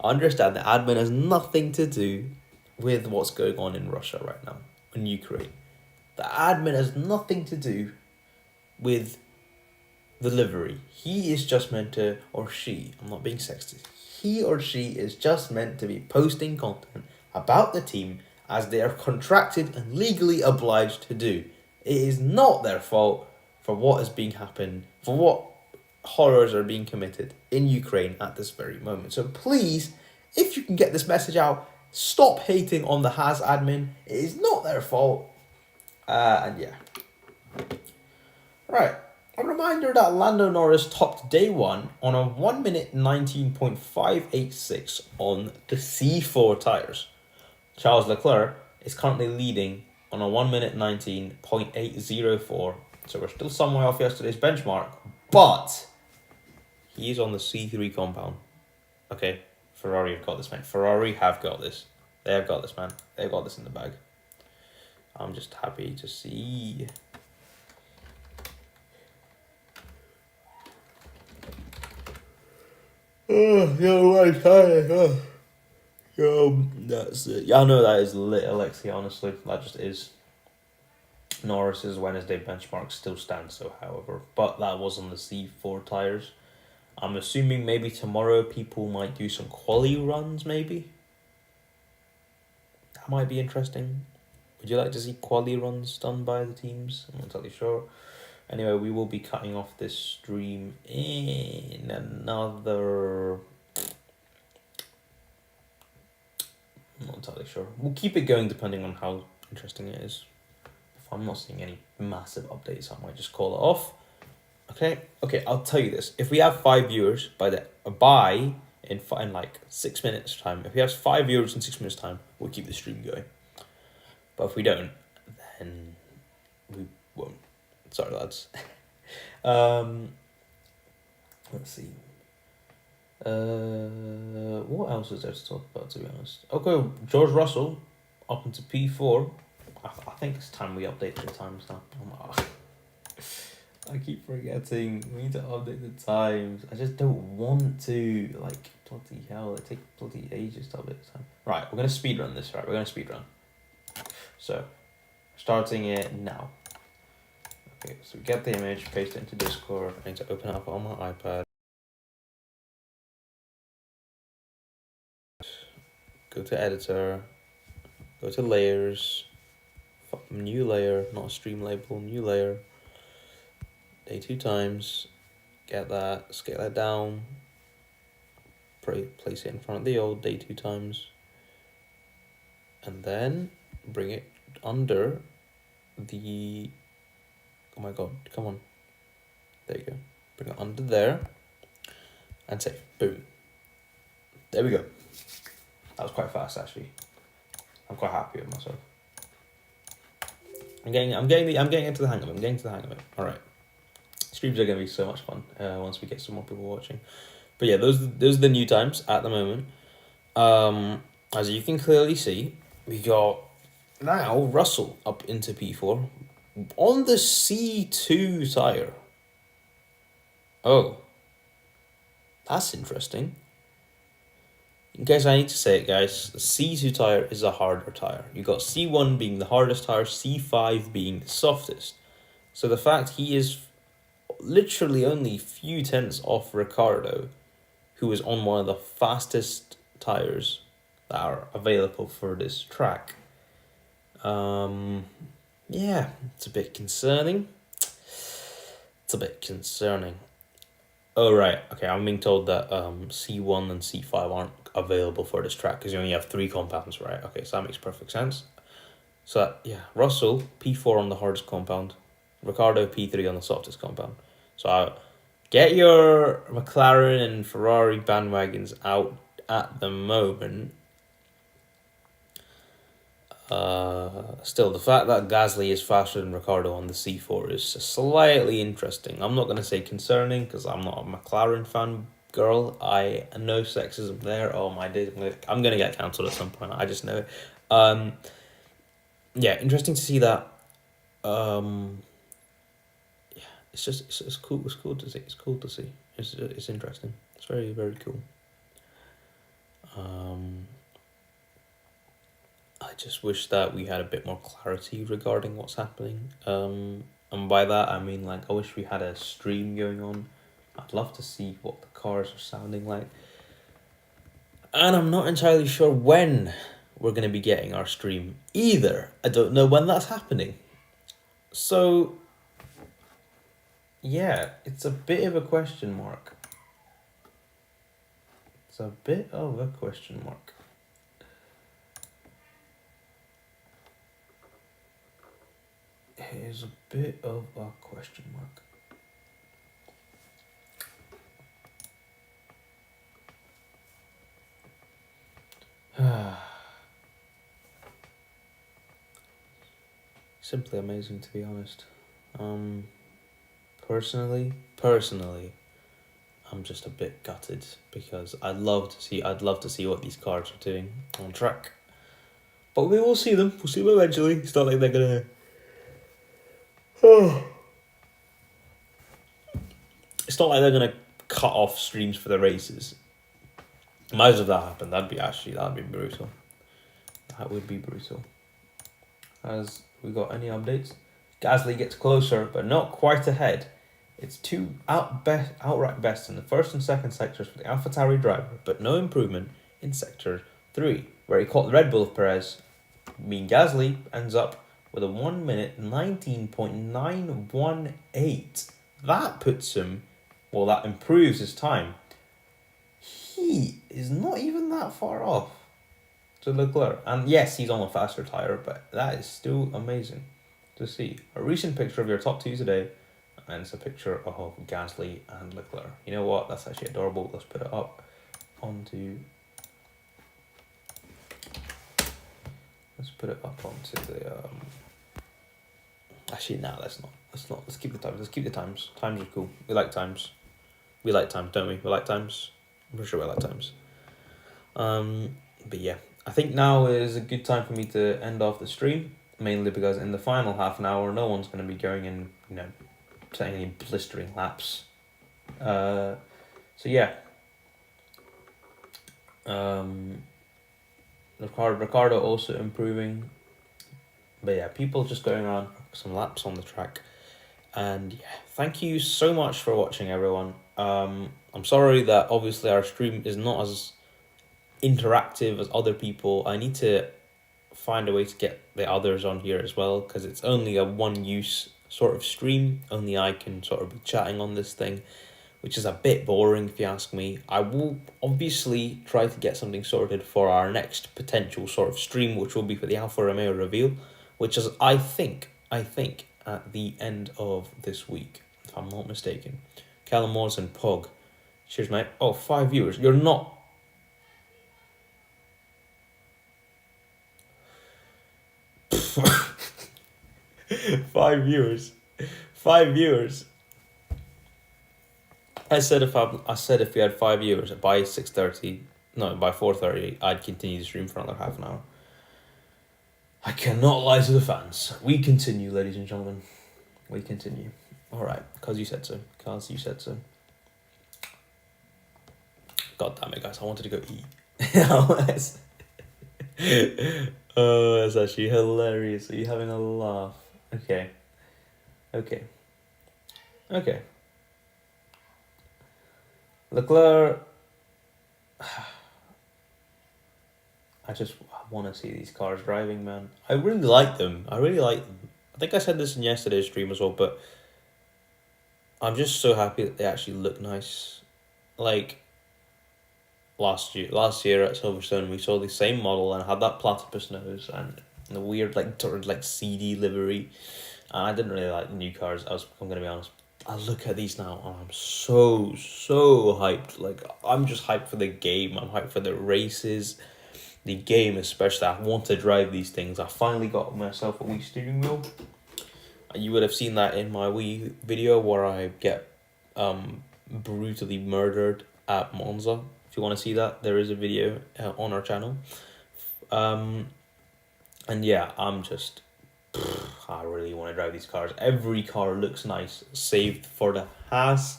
understand that admin has nothing to do with what's going on in Russia right now, in Ukraine. The admin has nothing to do with the livery. He is just meant to, or she, I'm not being sexist, he or she is just meant to be posting content about the team as they are contracted and legally obliged to do. It is not their fault for what is being happened, for what horrors are being committed in Ukraine at this very moment. So please, if you can get this message out, stop hating on the Haas admin. It is not their fault. And yeah. Right. A reminder that Lando Norris topped day 1 on a 1 minute 19.586 on the C4 tyres. Charles Leclerc is currently leading on a 1 minute 19.804. So we're still some way off yesterday's benchmark, but he is on the C3 compound. Okay, Ferrari have got this, man. Ferrari have got this. They have got this, man. They've got this in the bag. I'm just happy to see. That's it. Yeah, I know that is lit, Alexi, honestly. That just is. Norris's Wednesday benchmark still stands, so however. But that was on the C4 tyres. I'm assuming maybe tomorrow people might do some quali runs, maybe. That might be interesting. Would you like to see quali runs done by the teams? I'm not totally sure. Anyway, we will be cutting off this stream in another... I'm not entirely sure. We'll keep it going depending on how interesting it is. If I'm not seeing any massive updates, I might just call it off. Okay, I'll tell you this. If we have 5 viewers in like 6 minutes time, if we have 5 viewers in 6 minutes time, we'll keep the stream going. But if we don't, then we won't. Sorry, lads. Let's see. What else is there to talk about, to be honest? Okay, George Russell up into P4. I think it's time we update the times now. I keep forgetting. We need to update the times. I just don't want to. Like, bloody hell, it takes bloody ages to update the time. Right, we're going to speedrun this, right? We're going to speedrun. So, starting it now. Okay, so we get the image, paste it into Discord. I need to open it up on my iPad. Go to editor. Go to layers. New layer, not a stream label, new layer. Day 2 times. Get that, scale that down. Place it in front of the old day 2 times. And then bring it under the... Oh my god, come on. There you go. Bring it under there. And say, boom. There we go. That was quite fast, actually. I'm quite happy with myself. I'm getting into the hang of it. All right. Streams are going to be so much fun once we get some more people watching. But yeah, those are the new times at the moment. As you can clearly see, we got Now, Russell up into P4 on the C2 tyre. Oh, that's interesting. In case I need to say it, guys, the C2 tyre is a harder tyre. You got C1 being the hardest tyre, C5 being the softest. So the fact he is literally only few tenths off Ricardo, who is on one of the fastest tyres that are available for this track. Yeah, it's a bit concerning. Oh, right. Okay, I'm being told that C1 and C5 aren't available for this track because you only have 3 compounds, right? Okay, so that makes perfect sense. So, yeah, Russell, P4 on the hardest compound, Ricardo, P3 on the softest compound. So, get your McLaren and Ferrari bandwagons out at the moment. Still, the fact that Gasly is faster than Ricardo on the C4 is slightly interesting. I'm not going to say concerning because I'm not a McLaren fan girl. I know sexism there. Oh my days, I'm going to get cancelled at some point. I just know it. Yeah, interesting to see that. Yeah, it's cool. It's cool to see. It's interesting. It's very, very cool. I just wish that we had a bit more clarity regarding what's happening. And by that I mean, like, I wish we had a stream going on. I'd love to see what the cars are sounding like. And I'm not entirely sure when we're going to be getting our stream either. I don't know when that's happening. So, yeah, it's a bit of a question mark. It is a bit of a question mark. Simply amazing, to be honest. Personally, I'm just a bit gutted because I'd love to see what these cars are doing on track. But we will see them. We'll see them eventually. It's not like they're gonna. It's not like they're gonna cut off streams for the races. Imagine if that happened. That'd be brutal. That would be brutal. Has we got any updates? Gasly gets closer, but not quite ahead. It's outright best in the first and second sectors for the AlphaTauri driver, but no improvement in sector 3, where he caught the Red Bull of Perez. Gasly ends up with a 1 minute 19.918. That puts him, that improves his time. He is not even that far off to Leclerc. And yes, he's on a faster tyre, but that is still amazing to see. A recent picture of your top 2 today, and it's a picture of Gasly and Leclerc. You know what? That's actually adorable. Let's put it up onto. The. Actually, no, let's not. Let's keep the times. Times are cool. We like times. We like times, don't we? We like times. I'm pretty sure we like times. But yeah, I think now is a good time for me to end off the stream. Mainly because in the final half an hour, no one's going to be going and taking any blistering laps. So yeah. Ricardo also improving. But yeah, people just going around some laps on the track. And yeah, thank you so much for watching, everyone. I'm sorry that obviously our stream is not as interactive as other people. I need to find a way to get the others on here as well, because it's only a one-use sort of stream. Only I can sort of be chatting on this thing, which is a bit boring if you ask me. I will obviously try to get something sorted for our next potential sort of stream, which will be for the Alfa Romeo reveal, which is, I think, at the end of this week, if I'm not mistaken. Callum Morrison, Pog. Cheers, mate. Oh, 5 viewers. You're not... Five viewers. I said if we had 5 viewers by 6:30, no, by 4:30, I'd continue the stream for another half an hour. I cannot lie to the fans. We continue, ladies and gentlemen. We continue. Alright, because you said so. Because you said so. God damn it, guys. I wanted to go eat. Oh, that's actually hilarious. Are you having a laugh? Okay. Okay. Okay. Leclerc. I just want to see these cars driving, man. I really like them. I really like them. I think I said this in yesterday's stream as well, but I'm just so happy that they actually look nice. Like last year at Silverstone, we saw the same model and had that platypus nose and the weird sort of CD livery. And I didn't really like the new cars. I'm gonna be honest. I look at these now and I'm so hyped. Like I'm just hyped for the game. I'm hyped for the races. The game especially. I want to drive these things. I finally got myself a Wii steering wheel. You would have seen that in my Wii video where I get brutally murdered at Monza. If you want to see that, there is a video on our channel. And yeah, I really want to drive these cars. Every car looks nice, saved for the Haas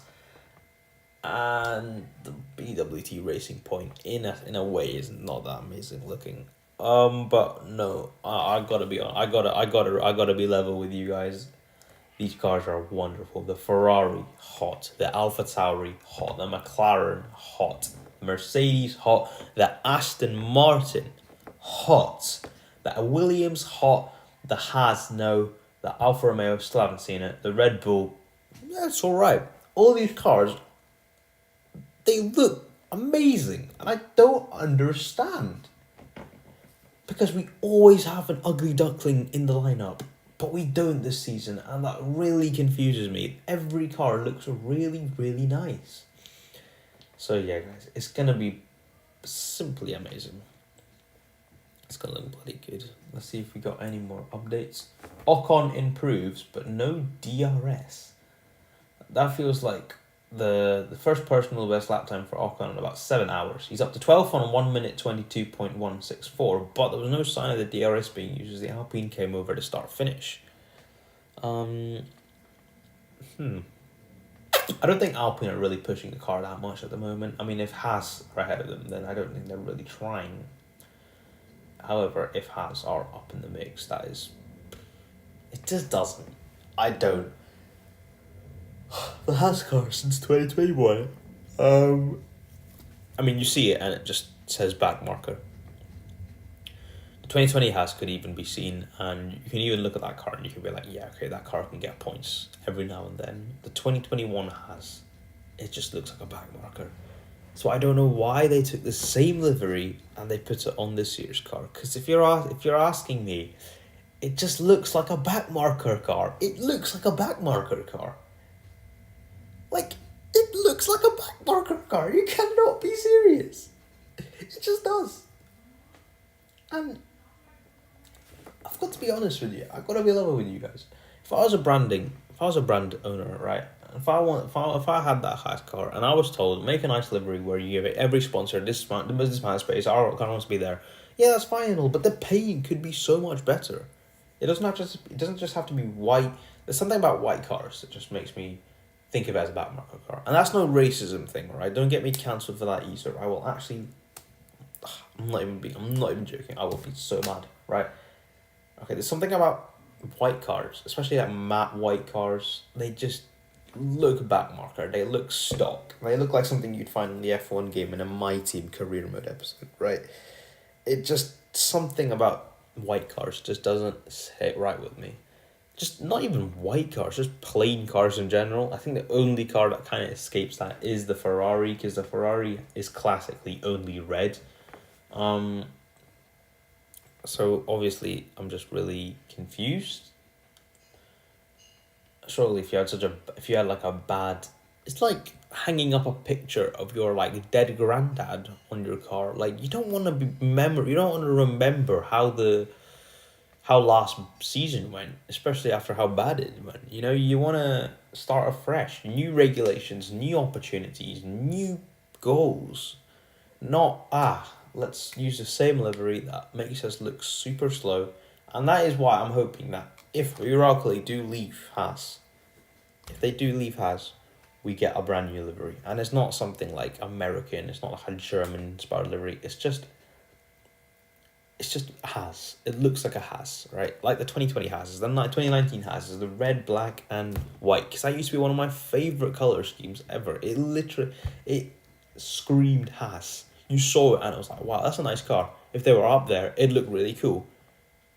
and the BWT Racing Point. In a way, is not that amazing looking. But no, I gotta be on. I gotta be level with you guys. These cars are wonderful. The Ferrari, hot. The AlphaTauri, hot. The McLaren, hot. Mercedes, hot. The Aston Martin, hot. The Williams, hot. The Haas, no. The Alfa Romeo, still haven't seen it. The Red Bull, yeah, it's alright. All these cars, they look amazing. And I don't understand. Because we always have an ugly duckling in the lineup. But we don't this season. And that really confuses me. Every car looks really, really nice. So yeah, guys. It's going to be simply amazing. It's going to look bloody good. Let's see if we got any more updates. Ocon improves, but no DRS. That feels like the first personal best lap time for Ocon in about 7 hours. He's up to 12th on 1 minute 22.164, but there was no sign of the DRS being used as the Alpine came over to start finish. I don't think Alpine are really pushing the car that much at the moment. I mean, if Haas are ahead of them, then I don't think they're really trying. However, if Haas are up in the mix, that is... It just doesn't. I don't. The Haas car since 2021. I mean, you see it and it just says back marker. The 2020 Haas could even be seen, and you can even look at that car and you can be like, yeah, okay, that car can get points every now and then. The 2021 Haas, it just looks like a back marker. So I don't know why they took the same livery and they put it on this year's car. Because if you're asking me, it just looks like a back marker car. It looks like a back marker car. Like, it looks like a back marker car. You cannot be serious. It just does. And I've got to be honest with you. I've got to be level with you guys. If I was a brand owner, right? If I had that Haas car and I was told, make a nice livery where you give it every sponsor this amount of space, our car wants to be there. Yeah, that's fine and all, but the paint could be so much better. It doesn't just have to be white. There's something about white cars that just makes me think of it as a back marker car. And that's no racism thing, right? Don't get me cancelled for that either. I will actually... I'm not even joking. I will be so mad, right? Okay, there's something about white cars, especially like matte white cars. They just look back marker. They look stock. They look like something you'd find in the F1 game in a My Team career mode episode, right? It just... Something about white cars just doesn't sit right with me. Just not even white cars, just plain cars in general. I think the only car that kind of escapes that is the Ferrari, because the Ferrari is classically only red. So obviously I'm just really confused. Surely if you had like a bad... It's like hanging up a picture of your like dead granddad on your car. Like you don't want to remember how last season went, especially after how bad it went. You know, you want to start afresh. New regulations, new opportunities, new goals. Not, let's use the same livery that makes us look super slow And that is why I'm hoping that if Uralkali do leave Haas, if they do leave Haas, we get a brand new livery. And it's not something like American, it's not like a German inspired livery, it's just Haas. It looks like a Haas, right? Like the 2020 Haas, the 2019 Haas is the red, black, and white. Because that used to be one of my favorite color schemes ever. It screamed Haas. You saw it and it was like, wow, that's a nice car. If they were up there, it'd look really cool,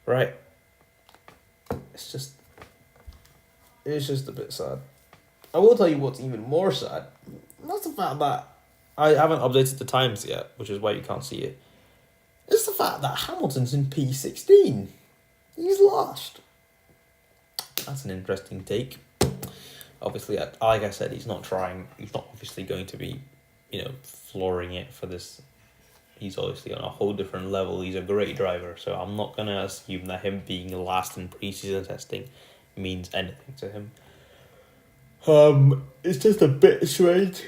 right? It's just a bit sad. I will tell you what's even more sad. That's the fact that I haven't updated the times yet, which is why you can't see it. It's the fact that Hamilton's in P16. He's lost. That's an interesting take. Obviously, like I said, he's not trying. He's not obviously going to be, flooring it for this. He's obviously on a whole different level. He's a great driver, so I'm not going to assume that him being last in preseason testing means anything to him. It's just a bit strange.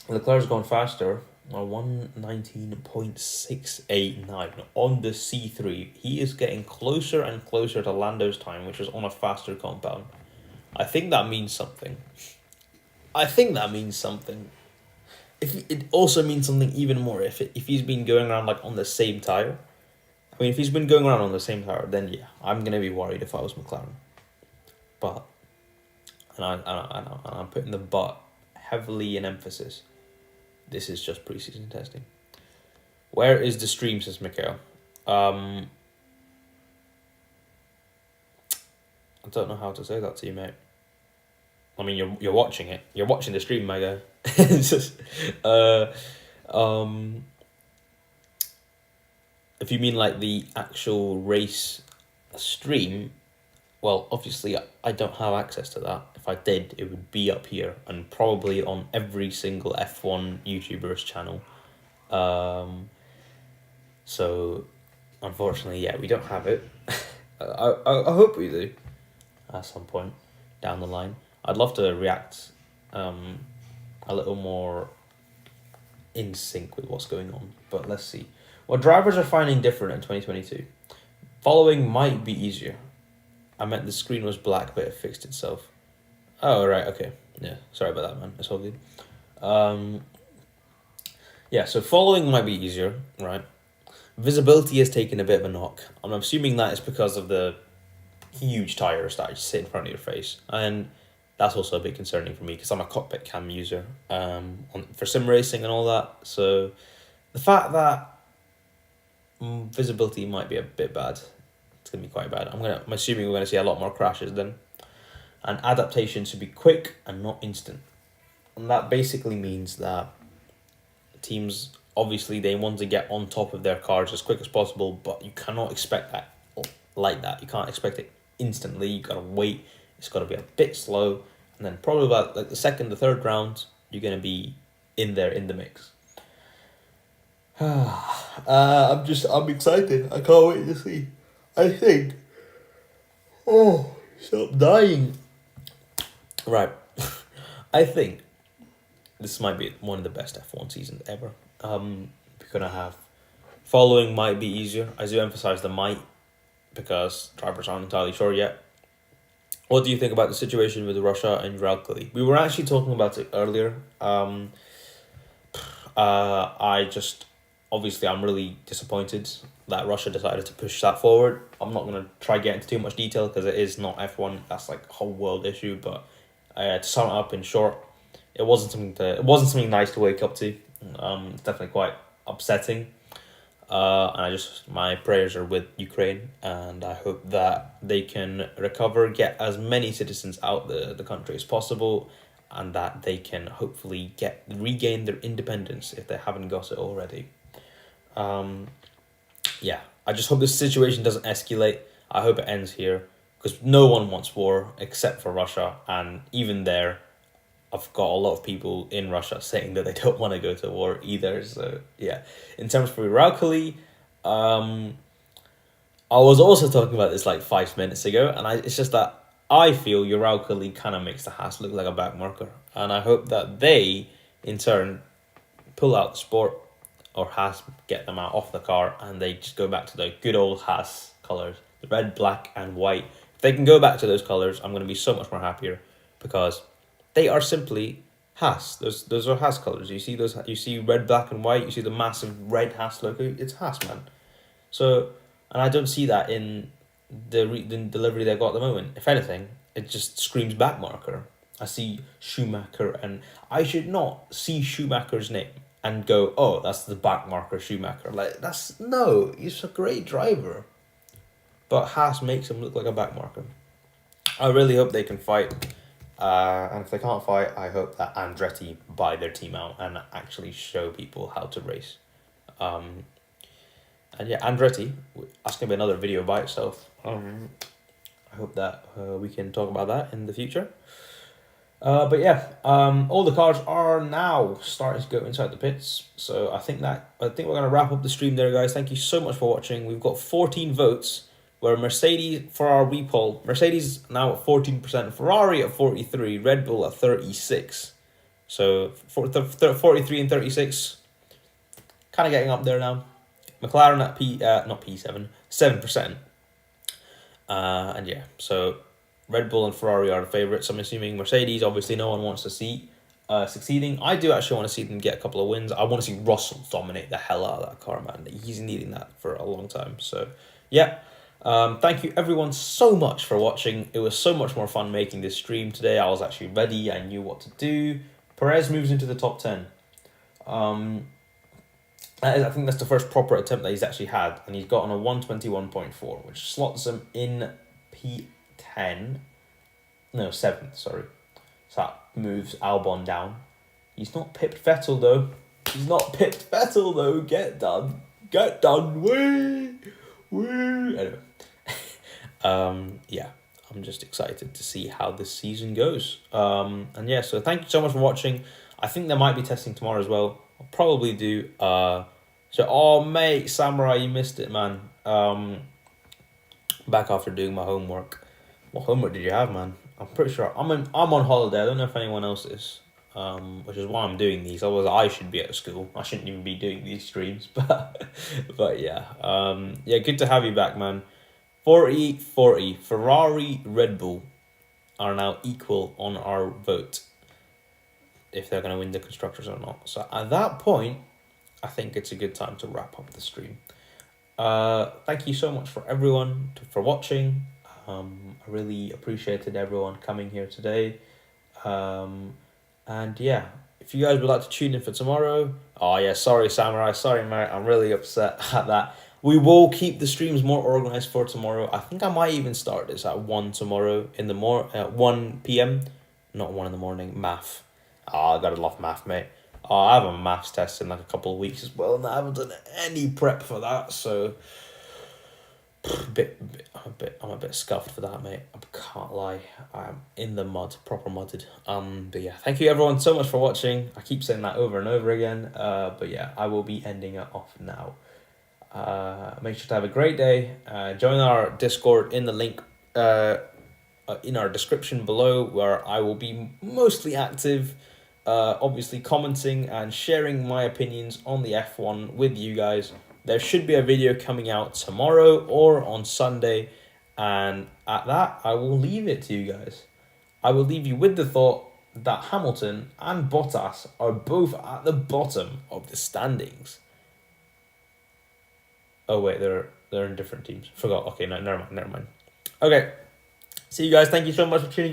Leclerc's gone faster, 1:19.689 on the C3. He is getting closer and closer to Lando's time, which is on a faster compound. I think that means something. It also means something even more if he's been going around like on the same tire. I mean, if he's been going around on the same tire, then yeah, I'm gonna be worried if I was McLaren. But, and I'm putting the but heavily in emphasis. This is just preseason testing. Where is the stream, says Mikhail? I don't know how to say that to you, mate. I mean, you're watching it. You're watching the stream, my guy. It's just, if you mean like the actual race stream, well, obviously I don't have access to that. If I did, it would be up here and probably on every single F1 YouTuber's channel. So, unfortunately, yeah, we don't have it. I hope we do at some point down the line. I'd love to react a little more in sync with what's going on, but let's see. What drivers are finding different in 2022? Following might be easier. I meant the screen was black, but it fixed itself. Oh, right, okay. Yeah, sorry about that, man. It's all good. Yeah, so following might be easier, right? Visibility has taken a bit of a knock. I'm assuming that is because of the huge tires that sit in front of your face. And that's also a bit concerning for me because I'm a cockpit cam user for sim racing and all that. So the fact that visibility might be a bit bad, it's going to be quite bad. I'm assuming we're going to see a lot more crashes then. And adaptation should be quick and not instant. And that basically means that teams, obviously, they want to get on top of their cars as quick as possible, but you cannot expect that like that. You can't expect it instantly. You got to wait. It's got to be a bit slow. And then probably about like the second, the third round, you're going to be in there in the mix. I'm excited. I can't wait to see. I think. Oh, stop dying. Right. I think this might be one of the best F1 seasons ever. We're gonna have following might be easier. I do emphasize the might because drivers aren't entirely sure yet. What do you think about the situation with Russia and Uralkali? We were actually talking about it earlier. Obviously I'm really disappointed that Russia decided to push that forward. I'm not gonna try get into too much detail because it is not F1. That's like a whole world issue. But to sum it up in short, it wasn't something nice to wake up to. It's definitely quite upsetting. And my prayers are with Ukraine, and I hope that they can recover, get as many citizens out the country as possible, and that they can hopefully regain their independence if they haven't got it already. Yeah, I just hope this situation doesn't escalate. I hope it ends here, because no one wants war except for Russia, and even there, I've got a lot of people in Russia saying that they don't want to go to war either. So yeah, in terms of Uralkali, I was also talking about this like 5 minutes ago, and it's just that I feel Uralkali kind of makes the Haas look like a back marker, and I hope that they, in turn, pull out the sport or Haas get them out off the car and they just go back to the good old Haas colours, the red, black and white. If they can go back to those colours, I'm going to be so much more happier, because they are simply Haas. Those are Haas colours. You see those? You see red, black and white. You see the massive red Haas logo. It's Haas, man. So, and I don't see that in the delivery they've got at the moment. If anything, it just screams back marker. I see Schumacher, and I should not see Schumacher's name and go, oh, that's the back marker Schumacher. Like, no, he's a great driver. But Haas makes him look like a back marker. I really hope they can fight. And if they can't fight, I hope that Andretti buy their team out and actually show people how to race. And yeah, Andretti, that's going to be another video by itself. I hope that we can talk about that in the future. But yeah, all the cars are now starting to go inside the pits. So I think we're going to wrap up the stream there, guys. Thank you so much for watching. We've got 14 votes, where Mercedes, for our repoll, Mercedes now at 14%, Ferrari at 43%, Red Bull at 36%. So 43 and 36, kind of getting up there now. McLaren at not P7, 7%. And yeah, so Red Bull and Ferrari are the favourites. I'm assuming Mercedes, obviously no one wants to see succeeding. I do actually want to see them get a couple of wins. I want to see Russell dominate the hell out of that car, man. He's needing that for a long time. So yeah, thank you everyone so much for watching. It was so much more fun making this stream today. I was actually ready. I knew what to do. Perez moves into the top 10. I think that's the first proper attempt that he's actually had, and he's got on a 121.4, which slots him in P10. No, 7th, sorry. So that moves Albon down. He's not pipped Vettel, though. Get done. Woo. Anyway. Yeah, I'm just excited to see how this season goes. And yeah, so thank you so much for watching. I think they might be testing tomorrow as well. I'll probably do. Oh mate, Samurai, you missed it, man. Back after doing my homework. What homework did you have, man? I'm pretty sure I'm on holiday. I don't know if anyone else is. Which is why I'm doing these. Otherwise, I should be at school. I shouldn't even be doing these streams. But yeah. Yeah, good to have you back, man. 40-40. Ferrari, Red Bull are now equal on our vote, if they're going to win the constructors or not. So at that point, I think it's a good time to wrap up the stream. Thank you so much for everyone for watching. I really appreciated everyone coming here today. And yeah, if you guys would like to tune in for tomorrow. Oh yeah, sorry Samurai, sorry mate, I'm really upset at that. We will keep the streams more organized for tomorrow. I think I might even start this at 1 tomorrow in the 1 p.m. Not 1 in the morning, math. Oh, I gotta love math, mate. Oh, I have a maths test in like a couple of weeks as well, and I haven't done any prep for that, so I'm a bit scuffed for that, mate. I can't lie. I'm in the mud, proper mudded. But yeah, thank you everyone so much for watching. I keep saying that over and over again. But yeah, I will be ending it off now. Make sure to have a great day. Join our Discord in the link in our description below, where I will be mostly active, obviously commenting and sharing my opinions on the F1 with you guys. There should be a video coming out tomorrow or on Sunday, and at that I will leave it to you guys. I will leave you with the thought that Hamilton and Bottas are both at the bottom of the standings. Oh wait, they're in different teams. Forgot. Okay, no, never mind. Okay. See you guys. Thank you so much for tuning in.